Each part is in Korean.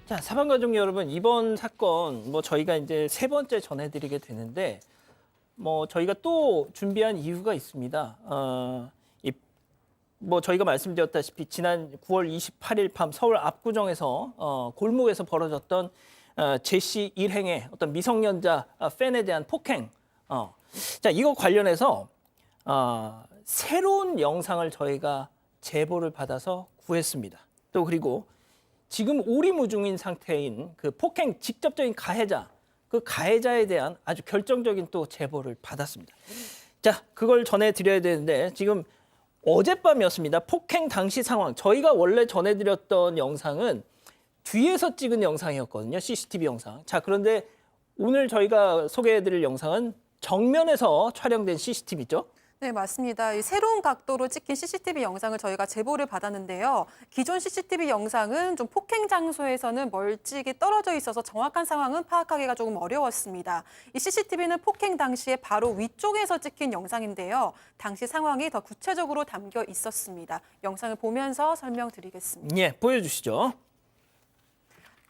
자, 사방가족 여러분, 이번 사건 저희가 이제 세 번째 전해드리게 되는데 저희가 또 준비한 이유가 있습니다. 저희가 말씀드렸다시피 지난 9월 28일 밤 서울 압구정에서 골목에서 벌어졌던 제시 일행의 어떤 미성년자 팬에 대한 폭행. 자, 이거 관련해서 새로운 영상을 저희가 제보를 받아서 구했습니다. 또 그리고 지금 오리무중인 상태인 그 폭행 직접적인 가해자, 그 가해자에 대한 아주 결정적인 또 제보를 받았습니다. 자, 그걸 전해드려야 되는데 지금 어젯밤이었습니다. 폭행 당시 상황. 저희가 원래 전해드렸던 영상은 뒤에서 찍은 영상이었거든요. CCTV 영상. 자, 그런데 오늘 저희가 소개해드릴 영상은 정면에서 촬영된 CCTV죠. 네, 맞습니다. 이 새로운 각도로 찍힌 CCTV 영상을 저희가 제보를 받았는데요. 기존 CCTV 영상은 좀 폭행 장소에서는 멀찍이 떨어져 있어서 정확한 상황은 파악하기가 조금 어려웠습니다. 이 CCTV는 폭행 당시에 바로 위쪽에서 찍힌 영상인데요. 당시 상황이 더 구체적으로 담겨 있었습니다. 영상을 보면서 설명드리겠습니다. 예, 보여주시죠.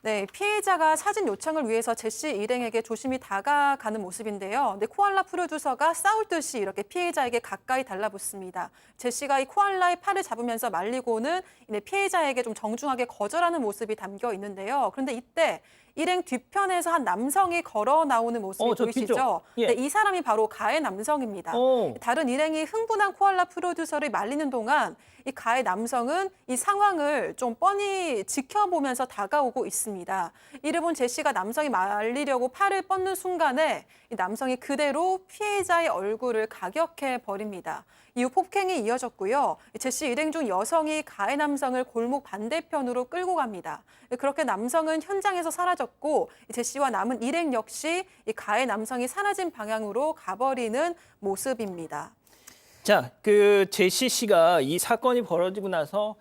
네, 피해자가 사진 요청을 위해서 제시 일행에게 조심히 다가가는 모습인데요. 근데 코알라 프로듀서가 싸울 듯이 이렇게 피해자에게 가까이 달라붙습니다. 제시가 이 코알라의 팔을 잡으면서 말리고는 피해자에게 좀 정중하게 거절하는 모습이 담겨 있는데요. 그런데 이때 일행 뒤편에서 한 남성이 걸어 나오는 모습이 보이시죠? 예. 네, 이 사람이 바로 가해 남성입니다. 다른 일행이 흥분한 코알라 프로듀서를 말리는 동안 이 가해 남성은 이 상황을 좀 뻔히 지켜보면서 다가오고 있습니다. 이를 본 제시가 남성이 말리려고 팔을 뻗는 순간에 이 남성이 그대로 피해자의 얼굴을 가격해 버립니다. 이후 폭행이 이어졌고요. 제시 일행 중 여성이 가해 남성을 골목 반대편으로 끌고 갑니다. 그렇게 남성은 현장에서 사라졌고 제시와 남은 일행 역시 이 가해 남성이 사라진 방향으로 가버리는 모습입니다. 자, 그 제시 씨가 이 사건이 벌어지고 나서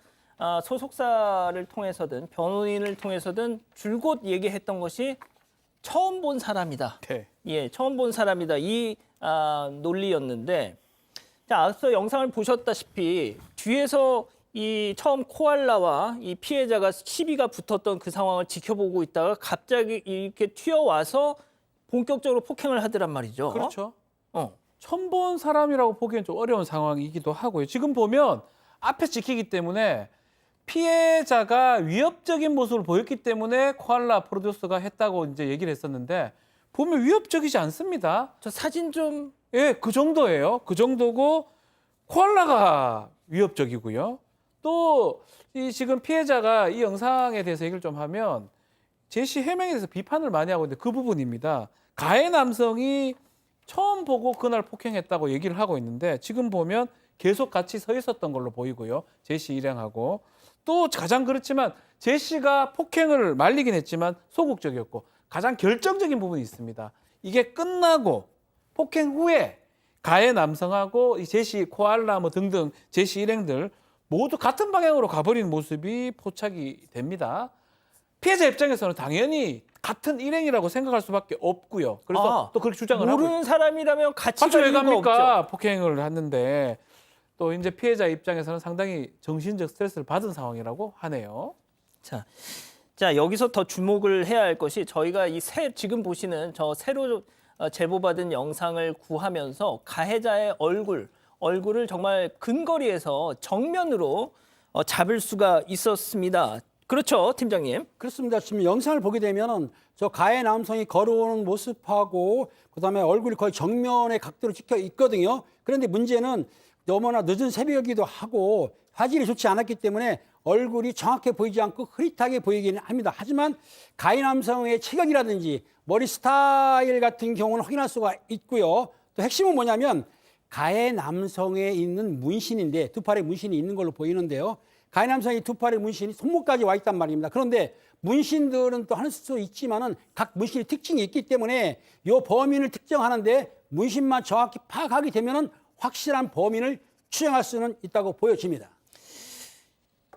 소속사를 통해서든 변호인을 통해서든 줄곧 얘기했던 것이 처음 본 사람이다. 네. 예, 처음 본 사람이다. 이 논리였는데, 자, 앞서 영상을 보셨다시피 뒤에서 이 처음 코알라와 이 피해자가 시비가 붙었던 그 상황을 지켜보고 있다가 갑자기 이렇게 튀어와서 본격적으로 폭행을 하더란 말이죠. 그렇죠. 어. 처음 본 사람이라고 보기엔 좀 어려운 상황이기도 하고요. 지금 보면 앞에 찍히기 때문에 피해자가 위협적인 모습을 보였기 때문에 코알라 프로듀서가 했다고 이제 얘기를 했었는데 보면 위협적이지 않습니다. 저 사진 좀. 예, 그 정도예요. 그 정도고 코알라가 위협적이고요. 또 이 지금 피해자가 이 영상에 대해서 얘기를 좀 하면 제시 해명에 대해서 비판을 많이 하고 있는데 그 부분입니다. 가해 남성이 처음 보고 그날 폭행했다고 얘기를 하고 있는데 지금 보면 계속 같이 서 있었던 걸로 보이고요. 제시 일행하고. 또 가장 그렇지만 제시가 폭행을 말리긴 했지만 소극적이었고 가장 결정적인 부분이 있습니다. 이게 끝나고 폭행 후에 가해 남성하고 이 제시 코알라 등등 제시 일행들 모두 같은 방향으로 가버리는 모습이 포착이 됩니다. 피해자 입장에서는 당연히 같은 일행이라고 생각할 수밖에 없고요. 그래서 또 그렇게 주장을 하고 모르는 사람이라면 같이 같이 왜 갈 이유가 갑니까? 없죠. 폭행을 했는데 또 이제 피해자 입장에서는 상당히 정신적 스트레스를 받은 상황이라고 하네요. 자, 여기서 더 주목을 해야 할 것이 저희가 지금 보시는 저 새로 제보받은 영상을 구하면서 가해자의 얼굴을 정말 근거리에서 정면으로 잡을 수가 있었습니다. 그렇죠, 팀장님? 그렇습니다. 지금 영상을 보게 되면 저 가해 남성이 걸어오는 모습하고 그다음에 얼굴이 거의 정면에 각도로 찍혀 있거든요. 그런데 문제는 너무나 늦은 새벽이기도 하고 화질이 좋지 않았기 때문에 얼굴이 정확해 보이지 않고 흐릿하게 보이기는 합니다. 하지만 가해 남성의 체격이라든지 머리 스타일 같은 경우는 확인할 수가 있고요. 또 핵심은 뭐냐면 가해 남성에 있는 문신인데 두 팔에 문신이 있는 걸로 보이는데요. 가해 남성이 두 팔에 문신이 손목까지 와 있단 말입니다. 그런데 문신들은 또 할 수 있지만은 각 문신의 특징이 있기 때문에 이 범인을 특정하는데 문신만 정확히 파악하게 되면은 확실한 범인을 추정할 수는 있다고 보여집니다.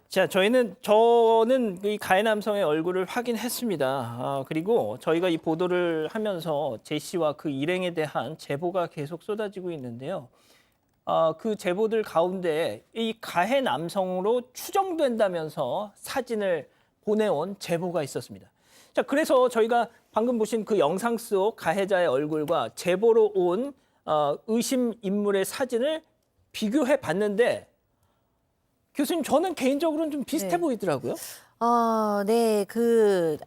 자, 저는 이 가해 남성의 얼굴을 확인했습니다. 그리고 저희가 이 보도를 하면서 제시와 그 일행에 대한 제보가 계속 쏟아지고 있는데요. 그 제보들 가운데 이 가해 남성으로 추정된다면서 사진을 보내온 제보가 있었습니다. 자, 그래서 저희가 방금 보신 그 영상 속 가해자의 얼굴과 제보로 온 의심 인물의 사진을 비교해 봤는데 교수님, 저는 개인적으로는 좀 비슷해 네. 보이더라고요. 네.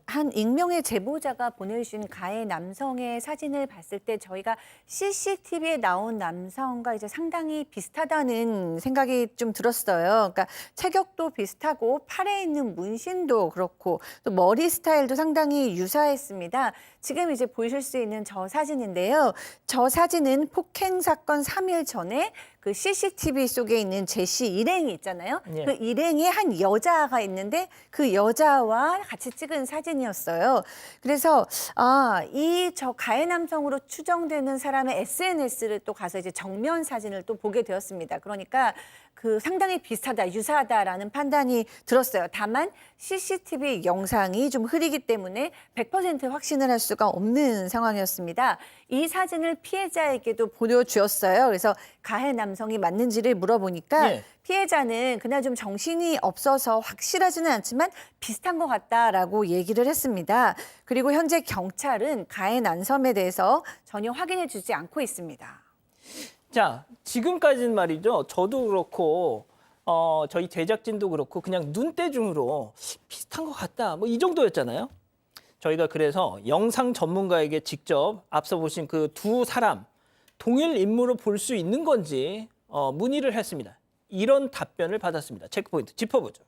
한 익명의 제보자가 보내주신 가해 남성의 사진을 봤을 때 저희가 CCTV에 나온 남성과 이제 상당히 비슷하다는 생각이 좀 들었어요. 그러니까 체격도 비슷하고 팔에 있는 문신도 그렇고 또 머리 스타일도 상당히 유사했습니다. 지금 이제 보실 수 있는 저 사진인데요. 저 사진은 폭행 사건 3일 전에 그 CCTV 속에 있는 제시 일행이 있잖아요. 예. 그 일행에 한 여자가 있는데 그 여자와 같이 찍은 사진이었어요. 그래서 저 가해 남성으로 추정되는 사람의 SNS를 또 가서 이제 정면 사진을 또 보게 되었습니다. 그러니까 상당히 비슷하다, 유사하다라는 판단이 들었어요. 다만 CCTV 영상이 좀 흐리기 때문에 100% 확신을 할 수가 없는 상황이었습니다. 이 사진을 피해자에게도 보여주었어요. 그래서 가해 남성이 맞는지를 물어보니까 예. 피해자는 그날 좀 정신이 없어서 확실하지는 않지만 비슷한 것 같다라고 얘기를 했습니다. 그리고 현재 경찰은 가해 남성에 대해서 전혀 확인해 주지 않고 있습니다. 자, 지금까지는 말이죠. 저도 그렇고 저희 제작진도 그렇고 그냥 눈대중으로 비슷한 것 같다. 뭐 이 정도였잖아요. 저희가 그래서 영상 전문가에게 직접 앞서 보신 그 두 사람 동일 인물로 볼 수 있는 건지 문의를 했습니다. 이런 답변을 받았습니다. 체크포인트 짚어보죠.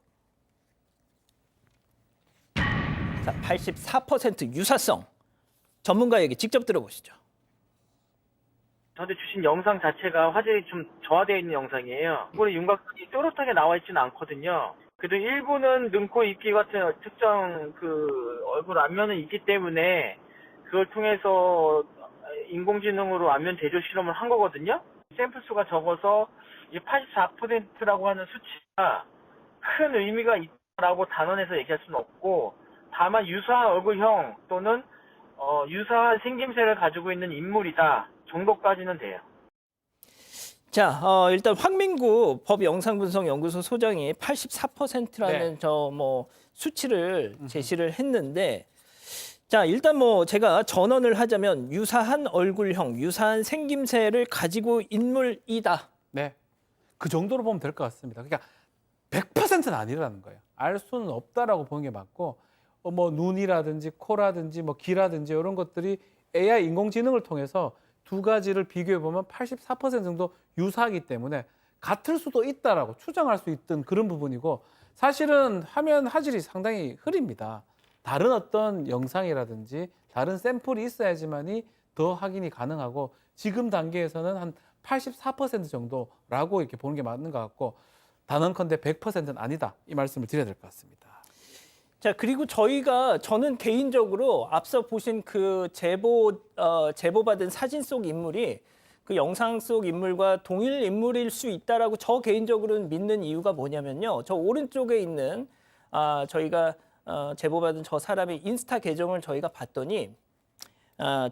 자, 84% 유사성. 전문가에게 직접 들어보시죠. 저한테 주신 영상 자체가 화질이 좀 저하되어 있는 영상이에요. 이번에 윤곽선이 또렷하게 나와 있지는 않거든요. 그래도 일부는 눈, 코, 입, 귀 같은 특정 얼굴 안면은 있기 때문에 그걸 통해서 인공지능으로 안면 대조 실험을 한 거거든요. 샘플 수가 적어서 이제 84%라고 하는 수치가 큰 의미가 있다라고 단언해서 얘기할 수는 없고, 다만 유사한 얼굴형 또는 유사한 생김새를 가지고 있는 인물이다 정도까지는 돼요. 자, 일단 황민구 법영상분석연구소 소장이 84%라는 네. 수치를 제시를 했는데, 자, 일단 제가 전언을 하자면 유사한 얼굴형, 유사한 생김새를 가지고 인물이다. 네. 그 정도로 보면 될 것 같습니다. 그러니까 100%는 아니라는 거예요. 알 수는 없다라고 보는 게 맞고, 눈이라든지 코라든지 귀라든지 이런 것들이 AI 인공지능을 통해서 두 가지를 비교해 보면 84% 정도 유사하기 때문에 같을 수도 있다라고 추정할 수 있던 그런 부분이고, 사실은 화면 화질이 상당히 흐립니다. 다른 어떤 영상이라든지 다른 샘플이 있어야지만이 더 확인이 가능하고, 지금 단계에서는 한 84% 정도라고 이렇게 보는 게 맞는 것 같고, 단언컨대 100%는 아니다, 이 말씀을 드려야 될 것 같습니다. 자, 그리고 저는 개인적으로 앞서 보신 그 제보받은 사진 속 인물이 그 영상 속 인물과 동일 인물일 수 있다라고 저 개인적으로는 믿는 이유가 뭐냐면요. 저 오른쪽에 있는 저희가 제보받은 저 사람의 인스타 계정을 저희가 봤더니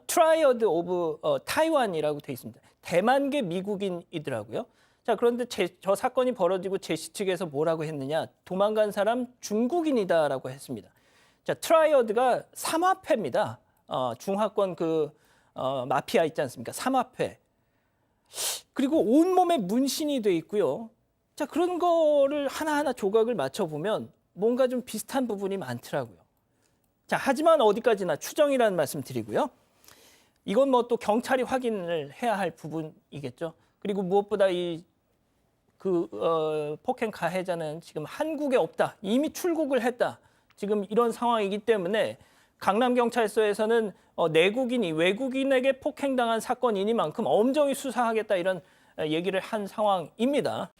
트라이어드 오브 타이완이라고 돼 있습니다. 대만계 미국인이더라고요. 자, 그런데 저 사건이 벌어지고 제시 측에서 뭐라고 했느냐? 도망간 사람 중국인이다라고 했습니다. 자, 트라이어드가 삼화폐입니다. 중화권 마피아 있지 않습니까? 삼화폐. 그리고 온몸에 문신이 돼 있고요. 자, 그런 거를 하나하나 조각을 맞춰보면 뭔가 좀 비슷한 부분이 많더라고요. 자, 하지만 어디까지나 추정이라는 말씀 드리고요. 이건 또 경찰이 확인을 해야 할 부분이겠죠. 그리고 무엇보다 폭행 가해자는 지금 한국에 없다. 이미 출국을 했다. 지금 이런 상황이기 때문에 강남경찰서에서는 내국인이 외국인에게 폭행당한 사건이니만큼 엄정히 수사하겠다, 이런 얘기를 한 상황입니다.